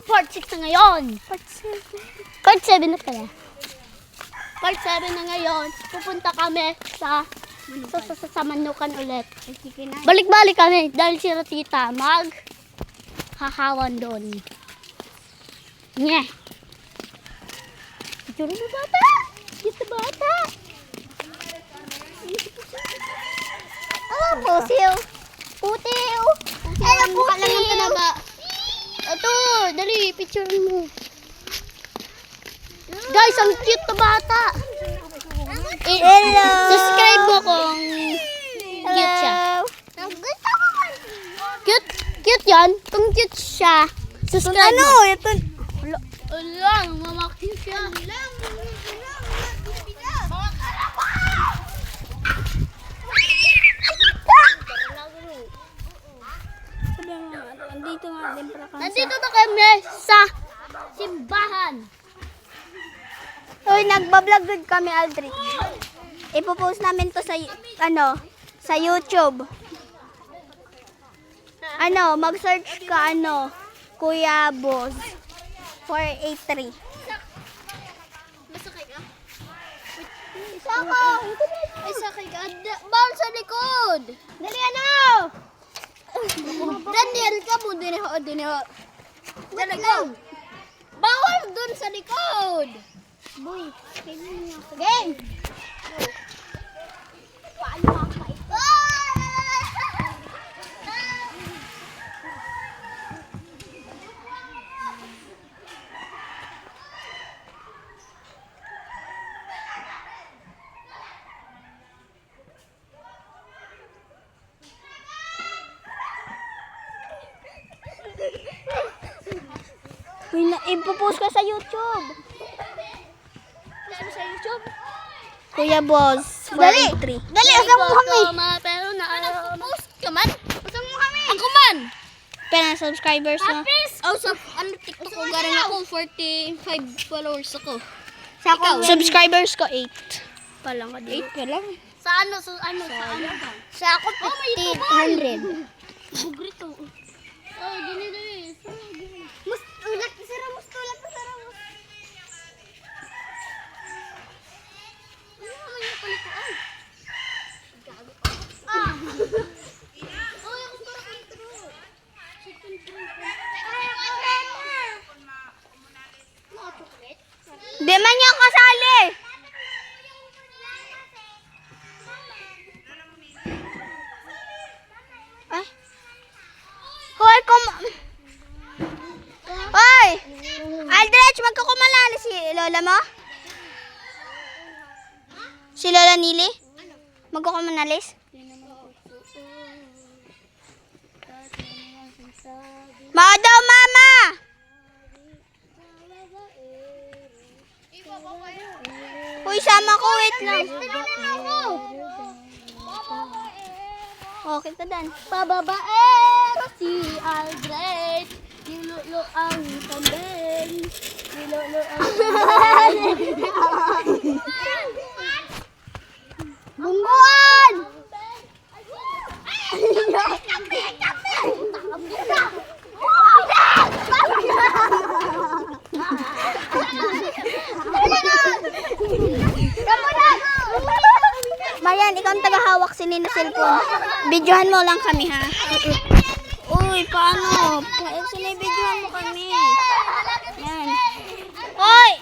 part 6 na ngayon. Part 7 na pala. Part 7 na ngayon. Pupunta kami sa Manukan ulit. Balik-balik kami dahil si Tita hahawan doon. Nye. Picture mo bata. Dito bata. Pusiw. Putiw. Ano putiw? Ito, dali, picture mo. Guys, ang cute na bata. Hello. Subscribe mo kung cute siya. Cute yan. Kung cute siya, subscribe mo. Ano? Ito. Alam, mamakit siya. Nandito na kami sa simbahan. Hoy, nagbablog din kami, Aldrich. Ipopost namin to sa sa YouTube. Mag-search ka Kuya Boss 483. Masakay ka? Saka, Ay, sakay ka. Bawal sa likod. dali Daniel ka mo. Diniho. Talaga. Bawal dun sa likod. Boy, Game. ipopost ka sa YouTube. Sa YouTube? Kuya Boss Dali. 483. Dali, asang mo kami. Pero post ka man. Asang mo kami. Ako man. Pero subscribers mo. Sa TikTok ko, garing ako, 45 followers ako. Sa subscribers ko 8. Palang ka 8 pa lang. Sa ano ba? Sa ako Oh, may 100. Bugrito. Oh, dili. Mustulak na sarang. Ano naman yung palikuan? Gago. Oh, yung kontrol. Chicken Di man niya kasali. Ay. Hoy! Aldrich, magkakumalala si Lola mo? Si Lola Nili? Magkakumanalis? Mao daw, mama! Uy, sama ko, wait lang. Okay ka dan. Pababaero si Aldrich. Nilulo ang kambing. Nilulo ang Bungguan! Mayan, ikaw ang tagahawak si Nino cellphone. Videohan mo lang kami, ha? Uy, paano? Sinibidyohan mo kami. Yan. Hoy!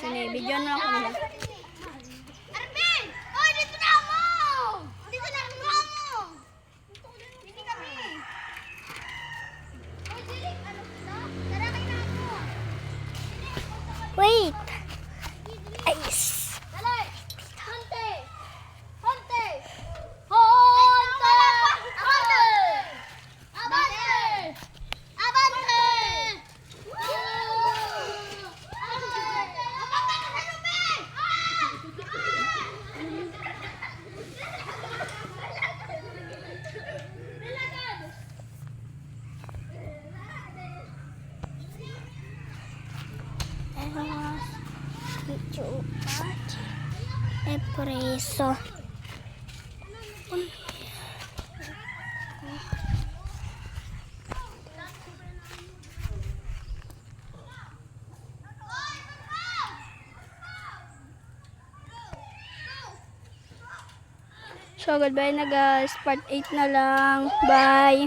Sinibidyohan mo lang kami. Wait. Ice. Honte! Preso. So, goodbye na guys. Part 8 na lang. Bye!